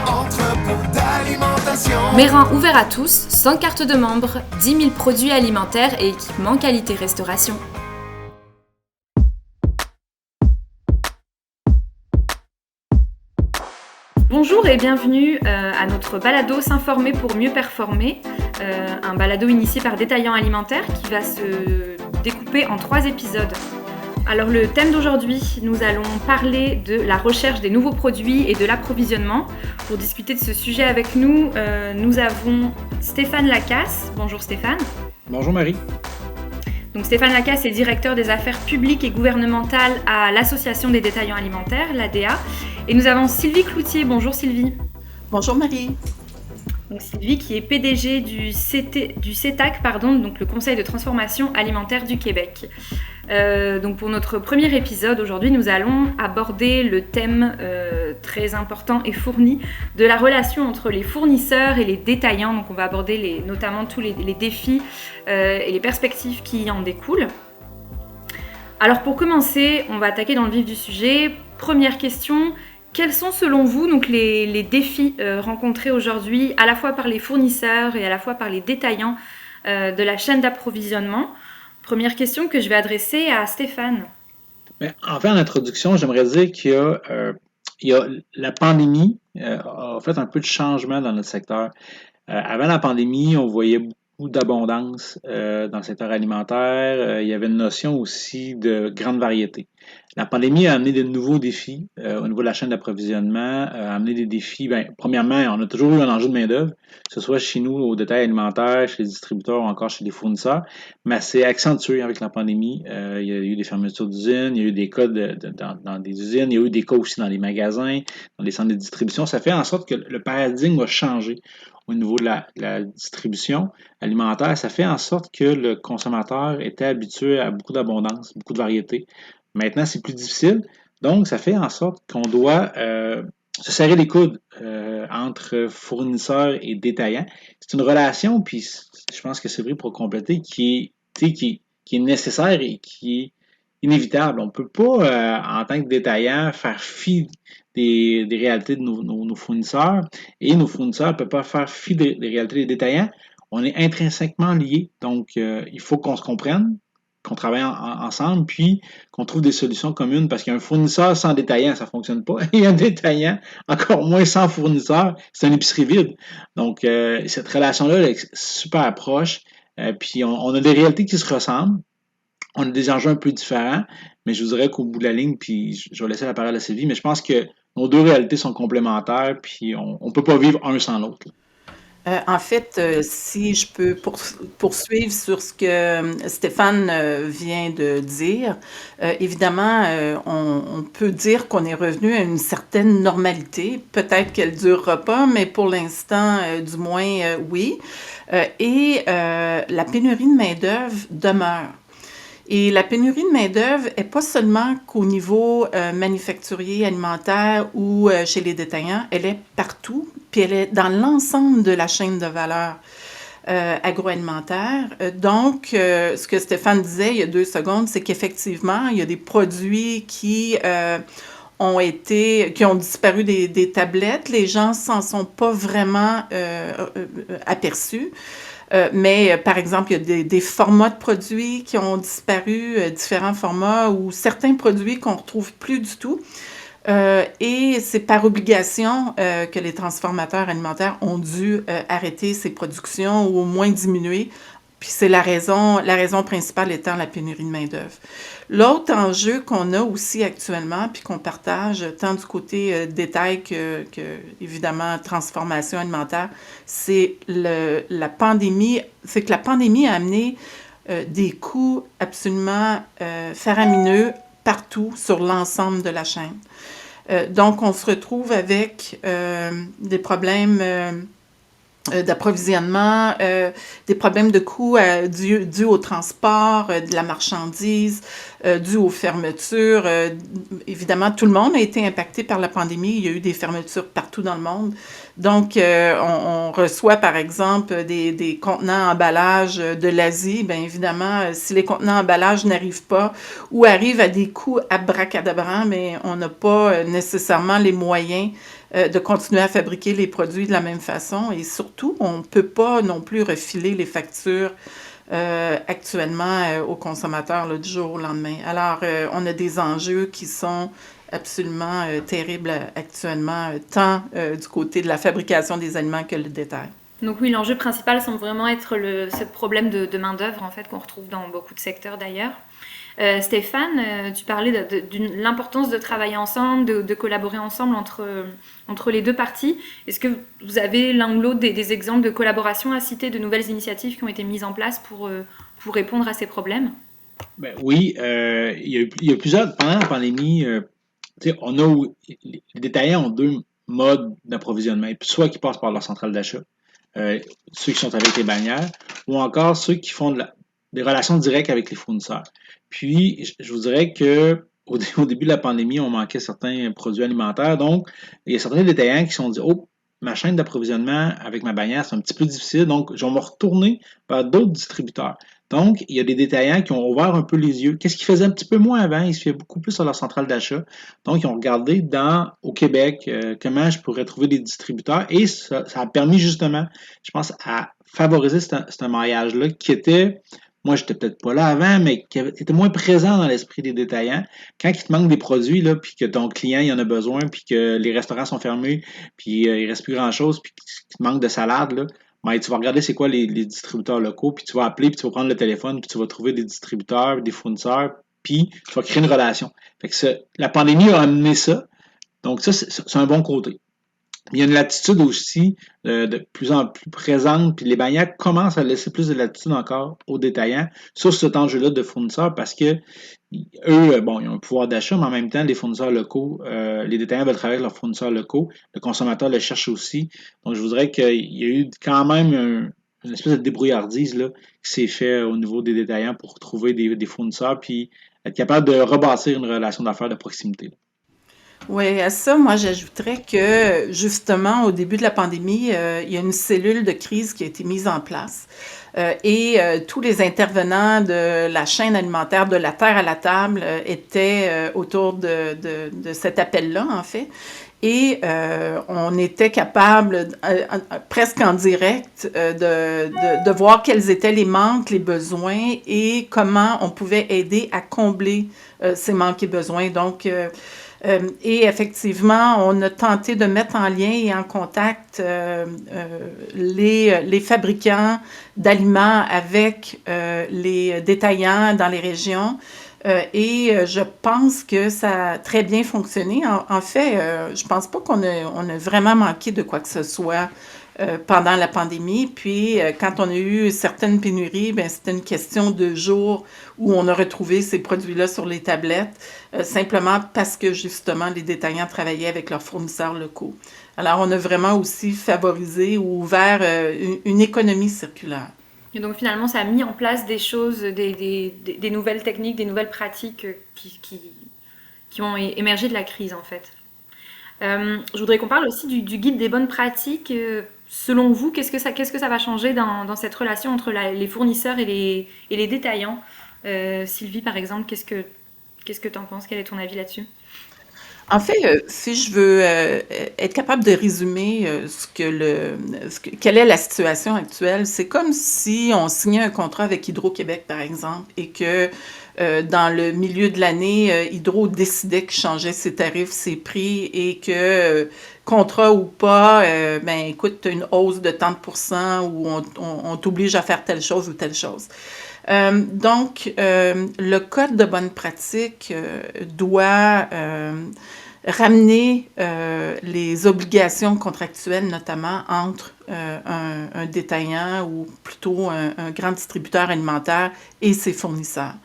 Entrepôt d'alimentation. Méran ouvert à tous, sans carte de membre, 10 000 produits alimentaires et équipements qualité restauration. Bonjour et bienvenue à notre balado S'informer pour mieux performer, un balado initié par Détaillant Alimentaire qui va se découper en 3 épisodes. Alors le thème d'aujourd'hui, nous allons parler de la recherche des nouveaux produits et de l'approvisionnement. Pour discuter de ce sujet avec nous, nous avons Stéphane Lacasse. Bonjour Stéphane. Bonjour Marie. Donc Stéphane Lacasse est directeur des affaires publiques et gouvernementales à l'Association des détaillants alimentaires, l'ADA. Et nous avons Sylvie Cloutier. Bonjour Sylvie. Bonjour Marie. Donc Sylvie qui est PDG du CETAC, donc le Conseil de transformation alimentaire du Québec. Donc pour notre premier épisode, aujourd'hui, nous allons aborder le thème très important et fourni de la relation entre les fournisseurs et les détaillants. Donc on va aborder notamment tous les défis et les perspectives qui en découlent. Alors pour commencer, on va attaquer dans le vif du sujet. Première question. Quels sont selon vous donc, les défis rencontrés aujourd'hui à la fois par les fournisseurs et à la fois par les détaillants de la chaîne d'approvisionnement? Première question que je vais adresser à Stéphane. En fait, en introduction, j'aimerais dire qu'il y a la pandémie a fait un peu de changement dans notre secteur. Avant la pandémie, on voyait beaucoup d'abondance dans le secteur alimentaire. Il y avait une notion aussi de grande variété. La pandémie a amené de nouveaux défis au niveau de la chaîne d'approvisionnement, a amené des défis. Premièrement, on a toujours eu un enjeu de main-d'œuvre, que ce soit chez nous au détail alimentaire, chez les distributeurs ou encore chez les fournisseurs, mais c'est accentué avec la pandémie. Il y a eu des fermetures d'usines, il y a eu des cas dans des usines, il y a eu des cas aussi dans les magasins, dans les centres de distribution. Ça fait en sorte que le paradigme a changé au niveau de la distribution alimentaire. Ça fait en sorte que le consommateur était habitué à beaucoup d'abondance, beaucoup de variété. Maintenant, c'est plus difficile. Donc, ça fait en sorte qu'on doit se serrer les coudes entre fournisseurs et détaillants. C'est une relation, puis je pense que c'est vrai pour compléter, qui est nécessaire et qui est inévitable. On ne peut pas, en tant que détaillant, faire fi des réalités de nos fournisseurs et nos fournisseurs ne peuvent pas faire fi des réalités des détaillants. On est intrinsèquement liés, donc il faut qu'on se comprenne, qu'on travaille ensemble, puis qu'on trouve des solutions communes, parce qu'un fournisseur sans détaillant, ça ne fonctionne pas, et un détaillant, encore moins sans fournisseur, c'est une épicerie vide. Donc, cette relation-là est super proche, puis on a des réalités qui se ressemblent, on a des enjeux un peu différents, mais je vous dirais qu'au bout de la ligne, puis je vais laisser la parole à Sylvie, mais je pense que nos deux réalités sont complémentaires, puis on ne peut pas vivre un sans l'autre. En fait, si je peux poursuivre sur ce que Stéphane vient de dire, évidemment, on peut dire qu'on est revenu à une certaine normalité. Peut-être qu'elle ne durera pas, mais pour l'instant, du moins, oui. Et la pénurie de main-d'œuvre demeure. Et la pénurie de main-d'œuvre n'est pas seulement qu'au niveau manufacturier, alimentaire ou chez les détaillants, elle est partout, puis elle est dans l'ensemble de la chaîne de valeur agroalimentaire. Donc, ce que Stéphane disait il y a 2 secondes, c'est qu'effectivement, il y a des produits qui ont disparu des tablettes. Les gens s'en sont pas vraiment aperçus. Mais par exemple, il y a des formats de produits qui ont disparu, différents formats ou certains produits qu'on ne retrouve plus du tout. Et c'est par obligation que les transformateurs alimentaires ont dû arrêter ces productions ou au moins diminuer. Puis c'est la raison principale étant la pénurie de main-d'œuvre. L'autre enjeu qu'on a aussi actuellement, puis qu'on partage tant du côté détail que évidemment transformation alimentaire, c'est la pandémie. C'est que la pandémie a amené des coûts absolument faramineux partout sur l'ensemble de la chaîne. Donc on se retrouve avec des problèmes d'approvisionnement, des problèmes de coûts dus au transport, de la marchandise, dû aux fermetures. Évidemment, tout le monde a été impacté par la pandémie. Il y a eu des fermetures partout dans le monde. Donc, on reçoit, par exemple, des contenants emballage de l'Asie. Bien évidemment, si les contenants emballage n'arrivent pas ou arrivent à des coûts abracadabrants, mais on n'a pas nécessairement les moyens de continuer à fabriquer les produits de la même façon. Et surtout, on ne peut pas non plus refiler les factures actuellement aux consommateurs là, du jour au lendemain. Alors, on a des enjeux qui sont absolument terribles actuellement, tant du côté de la fabrication des aliments que le détail. Donc oui, l'enjeu principal semble vraiment être ce problème de main-d'œuvre en fait, qu'on retrouve dans beaucoup de secteurs d'ailleurs. Stéphane, tu parlais de l'importance de travailler ensemble, de collaborer ensemble entre les deux parties. Est-ce que vous avez l'un ou l'autre des exemples de collaboration à citer, de nouvelles initiatives qui ont été mises en place pour répondre à ces problèmes? Ben oui, il y a plusieurs. Pendant la pandémie, les détaillants ont deux modes d'approvisionnement. Soit qui passent par leur centrale d'achat, ceux qui sont avec les bannières, ou encore ceux qui font des relations directes avec les fournisseurs. Puis, je vous dirais que au début de la pandémie, on manquait certains produits alimentaires. Donc, il y a certains détaillants qui se sont dit, oh, ma chaîne d'approvisionnement avec ma bannière, c'est un petit peu difficile. Donc, je vais me retourner vers d'autres distributeurs. Donc, il y a des détaillants qui ont ouvert un peu les yeux. Qu'est-ce qu'ils faisaient un petit peu moins avant? Ils se fiaient beaucoup plus sur leur centrale d'achat. Donc, ils ont regardé au Québec comment je pourrais trouver des distributeurs. Et ça a permis justement, je pense, à favoriser ce maillage-là qui était, moi, j'étais peut-être pas là avant, mais qui était moins présent dans l'esprit des détaillants. Quand il te manque des produits, là, puis que ton client il en a besoin, puis que les restaurants sont fermés, puis il reste plus grand-chose, puis qu'il te manque de salade, là, ben, tu vas regarder c'est quoi les distributeurs locaux, puis tu vas appeler, puis tu vas prendre le téléphone, puis tu vas trouver des distributeurs, des fournisseurs, puis tu vas créer une relation. Fait que la pandémie a amené ça. Donc ça, c'est un bon côté. Il y a une latitude aussi de plus en plus présente, puis les bannières commencent à laisser plus de latitude encore aux détaillants sur cet enjeu-là de fournisseurs parce que eux, bon, ils ont un pouvoir d'achat, mais en même temps, les fournisseurs locaux, les détaillants veulent travailler avec leurs fournisseurs locaux, le consommateur le cherche aussi. Donc, je vous dirais qu'il y a eu quand même une espèce de débrouillardise là, qui s'est fait au niveau des détaillants pour trouver des fournisseurs, puis être capable de rebâtir une relation d'affaires de proximité. Oui, à ça, moi, j'ajouterais que justement, au début de la pandémie, il y a une cellule de crise qui a été mise en place. Et tous les intervenants de la chaîne alimentaire de la terre à la table étaient autour de cet appel-là, en fait. Et on était capable, presque en direct, de voir quels étaient les manques, les besoins et comment on pouvait aider à combler ces manques et besoins. Donc, et effectivement, on a tenté de mettre en lien et en contact les fabricants d'aliments avec les détaillants dans les régions. Et je pense que ça a très bien fonctionné. En fait, je pense pas qu'on a vraiment manqué de quoi que ce soit pendant la pandémie. Puis, quand on a eu certaines pénuries, ben c'était une question de jours où on a retrouvé ces produits-là sur les tablettes, simplement parce que, justement, les détaillants travaillaient avec leurs fournisseurs locaux. Alors, on a vraiment aussi favorisé ou ouvert une économie circulaire. Et donc, finalement, ça a mis en place des choses, des nouvelles techniques, des nouvelles pratiques qui ont émergé de la crise, en fait. Je voudrais qu'on parle aussi du guide des bonnes pratiques. Selon vous, qu'est-ce que ça va changer dans cette relation entre les fournisseurs et les détaillants? Sylvie, par exemple, qu'est-ce que tu en penses? Quel est ton avis là-dessus? En fait, si je veux être capable de résumer quelle est la situation actuelle, c'est comme si on signait un contrat avec Hydro-Québec, par exemple, et que dans le milieu de l'année, Hydro décidait qu'il changeait ses tarifs, ses prix, et que contrat ou pas, ben écoute, tu as une hausse de tant de pourcents ou on t'oblige à faire telle chose ou telle chose. Donc, le code de bonne pratique doit ramener les obligations contractuelles, notamment entre un détaillant ou plutôt un grand distributeur alimentaire et ses fournisseurs.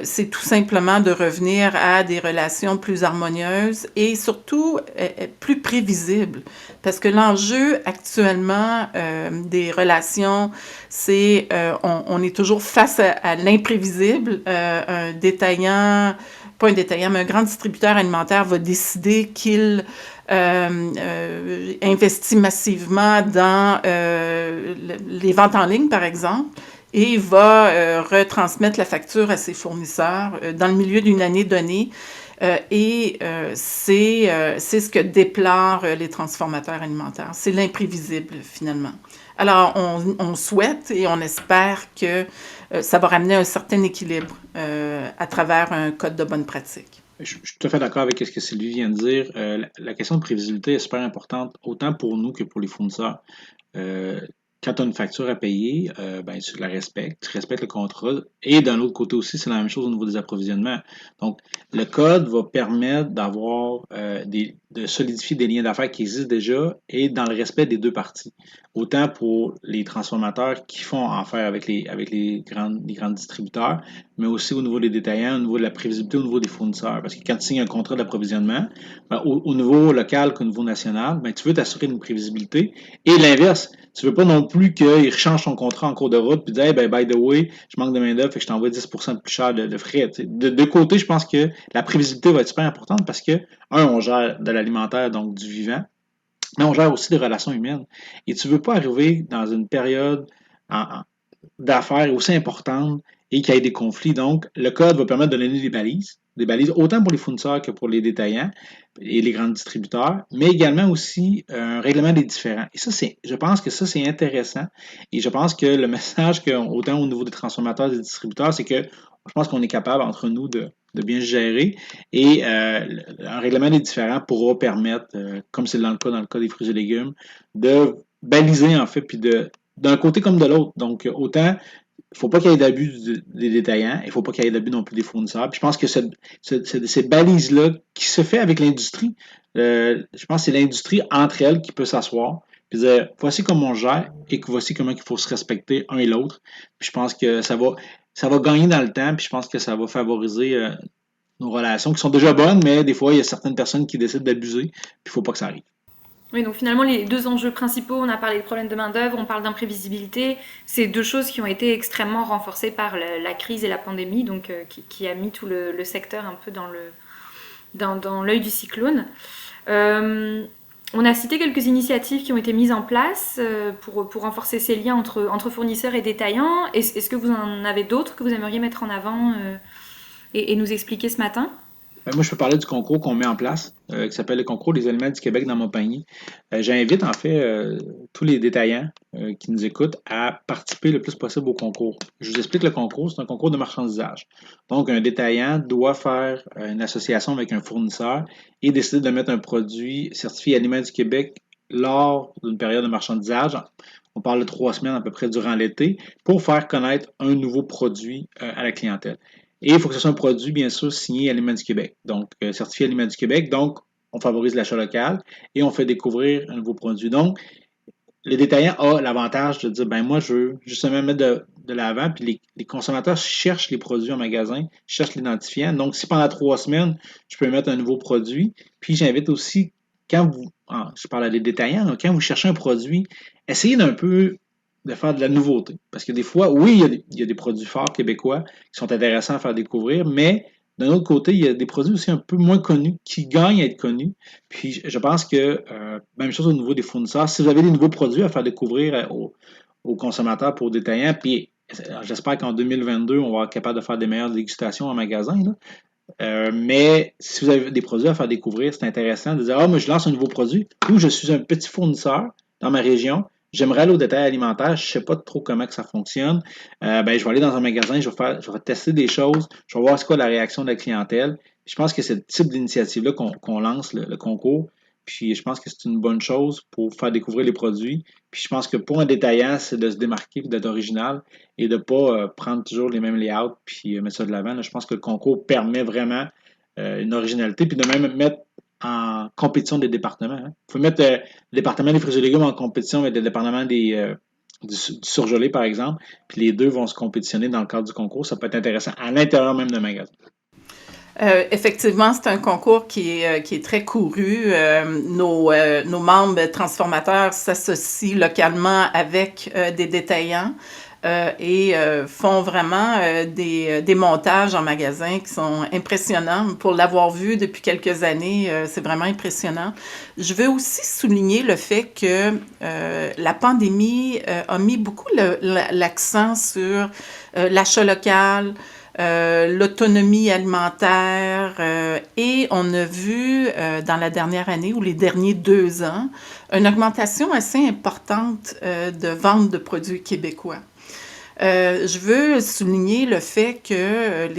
c'est tout simplement de revenir à des relations plus harmonieuses et surtout plus prévisibles. Parce que l'enjeu actuellement des relations, c'est on est toujours face à l'imprévisible. Un détaillant, pas un détaillant, mais un grand distributeur alimentaire va décider qu'il investit massivement dans les ventes en ligne, par exemple, et va retransmettre la facture à ses fournisseurs dans le milieu d'une année donnée. C'est ce que déplorent les transformateurs alimentaires. C'est l'imprévisible, finalement. Alors, on souhaite et on espère que ça va ramener un certain équilibre à travers un code de bonne pratique. Je suis tout à fait d'accord avec ce que Sylvie vient de dire. La question de prévisibilité est super importante, autant pour nous que pour les fournisseurs. Quand tu as une facture à payer, ben, tu la respectes, tu respectes le contrat. Et d'un autre côté aussi, c'est la même chose au niveau des approvisionnements. Donc, le code va permettre d'avoir de solidifier des liens d'affaires qui existent déjà et dans le respect des deux parties. Autant pour les transformateurs qui font affaire avec les grands distributeurs, mais aussi au niveau des détaillants, au niveau de la prévisibilité, au niveau des fournisseurs. Parce que quand tu signes un contrat d'approvisionnement, ben, au niveau local qu'au niveau national, ben, tu veux t'assurer une prévisibilité. Et l'inverse, tu veux pas non plus qu'il change son contrat en cours de route puis dire hey, ben, by the way, je manque de main-d'œuvre et je t'envoie 10% de plus cher de frais. De deux côtés, je pense que la prévisibilité va être super importante parce que, on gère de l'alimentaire, donc du vivant, mais on gère aussi des relations humaines. Et tu ne veux pas arriver dans une période d'affaires aussi importante et qu'il y ait des conflits. Donc, le code va permettre de donner des balises autant pour les fournisseurs que pour les détaillants et les grands distributeurs, mais également aussi un règlement des différends. Et ça, je pense que ça, c'est intéressant. Et je pense que le message, autant au niveau des transformateurs et des distributeurs, c'est que je pense qu'on est capable, entre nous, de bien gérer. Et un règlement des différends pourra permettre, comme c'est dans le cas des fruits et légumes, de baliser, en fait, puis d'un côté comme de l'autre. Donc, autant, il ne faut pas qu'il y ait d'abus des détaillants, il ne faut pas qu'il y ait d'abus non plus des fournisseurs. Puis je pense que ces balises-là qui se fait avec l'industrie, je pense que c'est l'industrie entre elles qui peut s'asseoir puis dire voici comment on gère et voici comment il faut se respecter un et l'autre. Puis je pense que ça va gagner dans le temps, puis je pense que ça va favoriser nos relations qui sont déjà bonnes, mais des fois, il y a certaines personnes qui décident d'abuser, puis il ne faut pas que ça arrive. Oui, donc finalement, les deux enjeux principaux, on a parlé de problèmes de main-d'œuvre, on parle d'imprévisibilité. C'est deux choses qui ont été extrêmement renforcées par la crise et la pandémie, donc qui a mis tout le secteur un peu dans l'œil du cyclone. On a cité quelques initiatives qui ont été mises en place pour renforcer ces liens entre fournisseurs et détaillants. Est-ce que vous en avez d'autres que vous aimeriez mettre en avant et nous expliquer ce matin? Moi, je peux parler du concours qu'on met en place, qui s'appelle le concours des aliments du Québec dans mon panier. J'invite en fait tous les détaillants qui nous écoutent à participer le plus possible au concours. Je vous explique le concours, c'est un concours de marchandisage. Donc, un détaillant doit faire une association avec un fournisseur et décider de mettre un produit certifié Aliments du Québec lors d'une période de marchandisage. On parle de 3 semaines à peu près durant l'été pour faire connaître un nouveau produit à la clientèle. Et il faut que ce soit un produit, bien sûr, signé Aliments du Québec. Donc, certifié Aliments du Québec. Donc, on favorise l'achat local et on fait découvrir un nouveau produit. Donc, le détaillant a l'avantage de dire, ben moi, je veux justement mettre de l'avant, puis les consommateurs cherchent les produits en magasin, cherchent l'identifiant. Donc, si pendant 3 semaines, je peux mettre un nouveau produit, puis j'invite aussi, je parle à des détaillants, donc quand vous cherchez un produit, essayez d'un peu de faire de la nouveauté. Parce que des fois, oui, il y a des produits forts québécois qui sont intéressants à faire découvrir, mais d'un autre côté, il y a des produits aussi un peu moins connus qui gagnent à être connus. Puis je pense que, même chose au niveau des fournisseurs, si vous avez des nouveaux produits à faire découvrir aux consommateurs pour détaillants, puis j'espère qu'en 2022, on va être capable de faire des meilleures dégustations en magasin. Mais si vous avez des produits à faire découvrir, c'est intéressant de dire moi je lance un nouveau produit ou je suis un petit fournisseur dans ma région. J'aimerais aller au détail alimentaire, je ne sais pas trop comment que ça fonctionne. Je vais aller dans un magasin, je vais tester des choses, je vais voir c'est quoi la réaction de la clientèle. Je pense que c'est le type d'initiative-là qu'on lance, le concours. Puis je pense que c'est une bonne chose pour faire découvrir les produits. Puis je pense que pour un détaillant, c'est de se démarquer et d'être original et de ne pas prendre toujours les mêmes layouts puis mettre ça de l'avant. Là, je pense que le concours permet vraiment une originalité puis de même mettre en compétition des départements. Il faut mettre le département des fruits et légumes en compétition avec le département des du surgelé, par exemple, puis les deux vont se compétitionner dans le cadre du concours. Ça peut être intéressant à l'intérieur même d'un magasin. Effectivement, c'est un concours qui est très couru. Nos membres transformateurs s'associent localement avec des détaillants et font vraiment des montages en magasin qui sont impressionnants. Pour l'avoir vu depuis quelques années, c'est vraiment impressionnant. Je veux aussi souligner le fait que la pandémie a mis beaucoup l'accent sur l'achat local, l'autonomie alimentaire et on a vu dans la dernière année ou les derniers 2 ans une augmentation assez importante de vente de produits québécois. Je veux souligner le fait que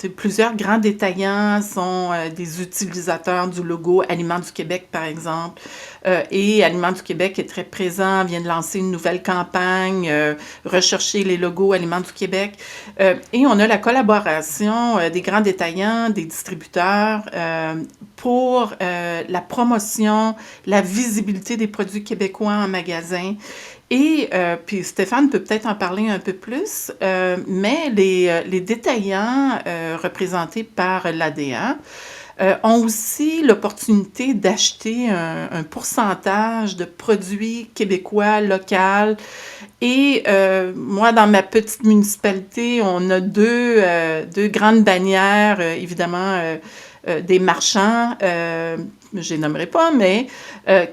plusieurs grands détaillants sont des utilisateurs du logo Aliments du Québec, par exemple. Et Aliments du Québec est très présent, vient de lancer une nouvelle campagne, rechercher les logos Aliments du Québec. Et on a la collaboration des grands détaillants, des distributeurs pour la promotion, la visibilité des produits québécois en magasin. Et puis Stéphane peut peut-être en parler un peu plus, mais les détaillants représentés par l'ADA ont aussi l'opportunité d'acheter un pourcentage de produits québécois, locaux. Et moi, dans ma petite municipalité, on a deux grandes bannières, évidemment, des marchands, je les nommerai pas, mais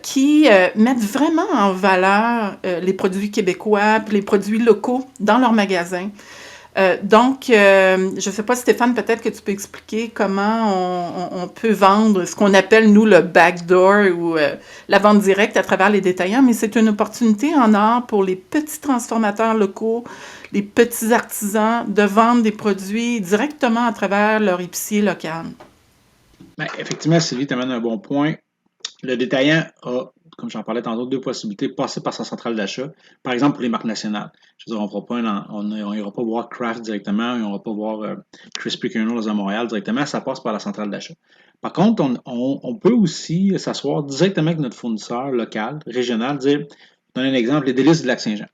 qui mettent vraiment en valeur les produits québécois puis les produits locaux dans leurs magasins. Donc, je ne sais pas, Stéphane, peut-être que tu peux expliquer comment on peut vendre ce qu'on appelle, nous, le backdoor ou la vente directe à travers les détaillants, mais c'est une opportunité en or pour les petits transformateurs locaux, les petits artisans, de vendre des produits directement à travers leur épicier local. Ben, effectivement, Sylvie, tu amènes un bon point. Le détaillant a, comme j'en parlais tantôt, deux possibilités, passer par sa centrale d'achat. Par exemple, pour les marques nationales. Je veux dire, on n'ira pas voir Kraft directement, on n'ira pas voir Krispy Kreme à Montréal directement, ça passe par la centrale d'achat. Par contre, on peut aussi s'asseoir directement avec notre fournisseur local, régional, dire, je donne un exemple, les délices du Lac-Saint-Jean.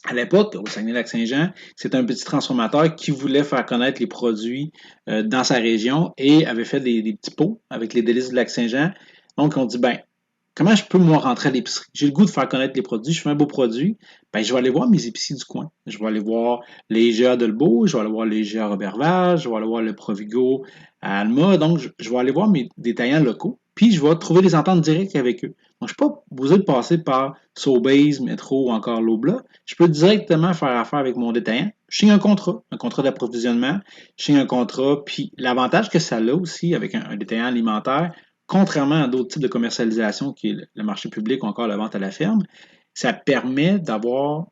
À l'époque, au Saguenay-Lac-Saint-Jean, c'est un petit transformateur qui voulait faire connaître les produits dans sa région et avait fait des petits pots avec les délices du Lac-Saint-Jean. Donc, on dit, ben, comment je peux, moi, rentrer à l'épicerie? J'ai le goût de faire connaître les produits, je fais un beau produit, ben, je vais aller voir mes épiciers du coin. Je vais aller voir les IGA de Lebeau, je vais aller voir les IGA Roberval, je vais aller voir le Provigo à Alma. Donc, je vais aller voir mes détaillants locaux, puis je vais trouver des ententes directes avec eux. Donc, je ne suis pas obligé de passer par Sobeys, Métro ou encore Lobla. Je peux directement faire affaire avec mon détaillant. Je signe un contrat d'approvisionnement, je signe un contrat, puis l'avantage que ça a aussi avec un détaillant alimentaire, contrairement à d'autres types de commercialisation qui est le marché public ou encore la vente à la ferme, ça permet d'avoir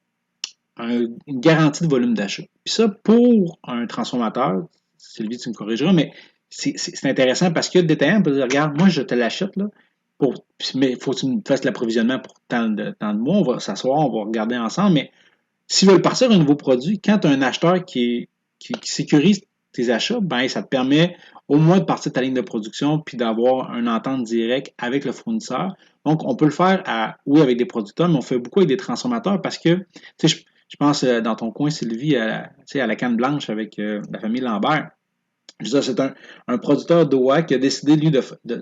une garantie de volume d'achat. Puis ça, pour un transformateur, Sylvie, tu me corrigeras, mais c'est intéressant parce que le détaillant peut dire, regarde, moi, je te l'achète, là, mais il faut que tu me fasses l'approvisionnement pour tant de mois, on va s'asseoir, on va regarder ensemble, mais s'ils veulent partir un nouveau produit, quand tu as un acheteur qui sécurise tes achats, ben, ça te permet au moins de partir de ta ligne de production puis d'avoir une entente directe avec le fournisseur. Donc, on peut le faire oui, avec des producteurs, mais on fait beaucoup avec des transformateurs parce que, tu sais, je pense dans ton coin, Sylvie, à la canne blanche avec la famille Lambert. Je veux dire, c'est un producteur d'OA qui a décidé, lui, de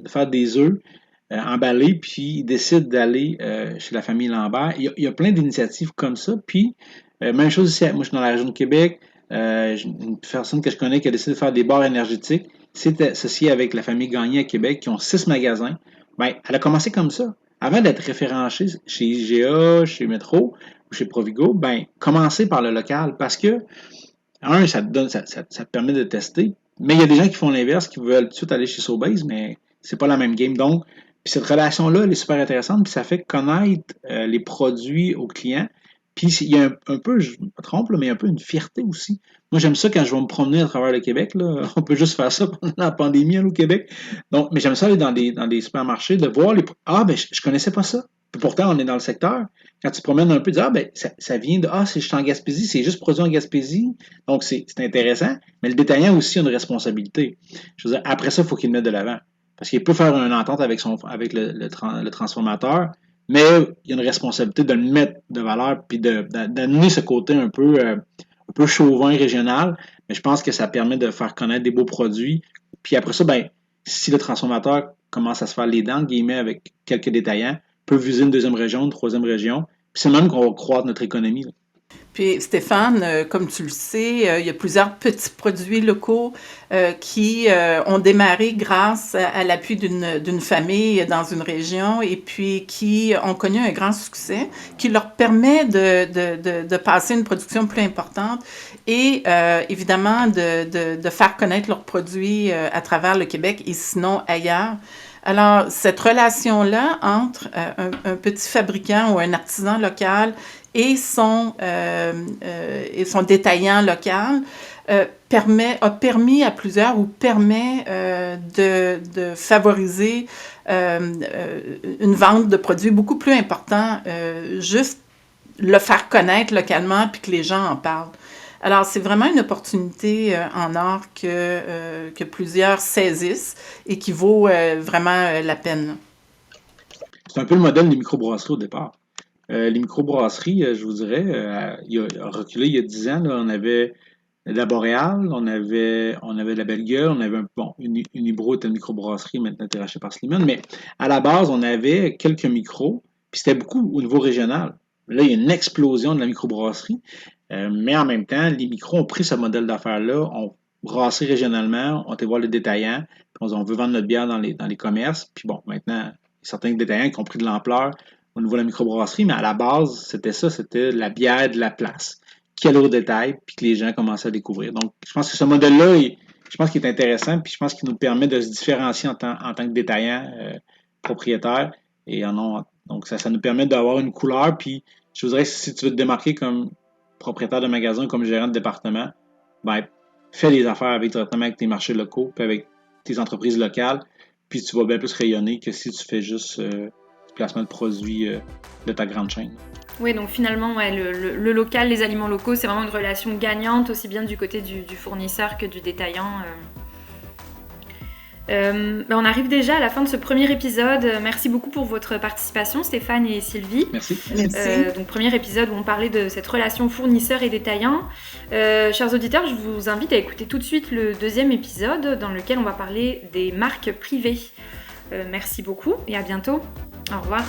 faire des œufs emballés, puis il décide d'aller chez la famille Lambert. Il y a plein d'initiatives comme ça. Puis, même chose ici, moi je suis dans la région de Québec, une personne que je connais qui a décidé de faire des bars énergétiques, c'est associé avec la famille Gagné à Québec, qui ont 6 magasins. Ben, elle a commencé comme ça. Avant d'être référencée chez IGA, chez Métro ou chez Provigo, ben, commencer par le local parce que, ça te permet de tester, mais il y a des gens qui font l'inverse, qui veulent tout de suite aller chez Sobeys, mais c'est pas la même game. Donc, puis cette relation-là, elle est super intéressante, puis ça fait connaître les produits aux clients. Puis il y a un peu, je me trompe, là, mais un peu une fierté aussi. Moi, j'aime ça quand je vais me promener à travers le Québec. Là. On peut juste faire ça pendant la pandémie là, au Québec. Donc, mais j'aime ça aller dans des supermarchés, de voir les. Ah, ben, je connaissais pas ça. Puis pourtant, on est dans le secteur. Quand tu te promènes un peu, tu dis, ah, ben, ça vient de. Ah, c'est juste en Gaspésie, c'est juste produit en Gaspésie. Donc, c'est intéressant. Mais le détaillant aussi a une responsabilité. Je veux dire, après ça, il faut qu'il le mette de l'avant. Parce qu'il peut faire une entente avec le transformateur, mais il y a une responsabilité de le mettre de valeur puis d'amener ce côté un peu chauvin régional, mais je pense que ça permet de faire connaître des beaux produits. Puis après ça, ben, si le transformateur commence à se faire les dents, guillemets, avec quelques détaillants, peut viser une deuxième région, une troisième région, puis c'est même qu'on va croître notre économie. Là. Puis Stéphane, comme tu le sais, il y a plusieurs petits produits locaux qui ont démarré grâce à l'appui d'une famille dans une région et puis qui ont connu un grand succès, qui leur permet de passer une production plus importante et évidemment de faire connaître leurs produits à travers le Québec et sinon ailleurs. Alors, cette relation-là entre un petit fabricant ou un artisan local et son détaillant local a permis à plusieurs ou permet de favoriser une vente de produits beaucoup plus importants, juste le faire connaître localement puis que les gens en parlent. Alors, c'est vraiment une opportunité en or que plusieurs saisissent et qui vaut vraiment la peine. C'est un peu le modèle des microbrasseries au départ. Les microbrasseries, je vous dirais, il a reculé il y a 10 ans, là, on avait la Boréal, on avait la Belle Gueule, on avait Unibro était une microbrasserie, maintenant été racheté par Slimane, mais à la base, on avait quelques micros, puis c'était beaucoup au niveau régional. Là, il y a une explosion de la microbrasserie, mais en même temps, les micros ont pris ce modèle d'affaires-là, ont brassé régionalement, ont été voir les détaillants, puis on veut vendre notre bière dans les commerces, puis bon, maintenant, certains détaillants qui ont pris de l'ampleur au niveau de la microbrasserie, mais à la base, c'était la bière de la place, qui allait au détail, puis que les gens commençaient à découvrir. Donc, je pense que ce modèle-là, je pense qu'il est intéressant, puis je pense qu'il nous permet de se différencier en tant que détaillant propriétaire, et donc ça nous permet d'avoir une couleur, puis je vous dirais que si tu veux te démarquer comme propriétaire de magasin, comme gérant de département, ben, fais des affaires directement avec tes marchés locaux, puis avec tes entreprises locales, puis tu vas bien plus rayonner que si tu fais juste du placement de produits de ta grande chaîne. Oui, donc finalement, ouais, le local, les aliments locaux, c'est vraiment une relation gagnante, aussi bien du côté du fournisseur que du détaillant. On arrive déjà à la fin de ce premier épisode. Merci beaucoup pour votre participation, Stéphane et Sylvie. Merci. Donc, premier épisode où on parlait de cette relation fournisseur et détaillant. Chers auditeurs, je vous invite à écouter tout de suite le deuxième épisode dans lequel on va parler des marques privées. Merci beaucoup et à bientôt. Au revoir.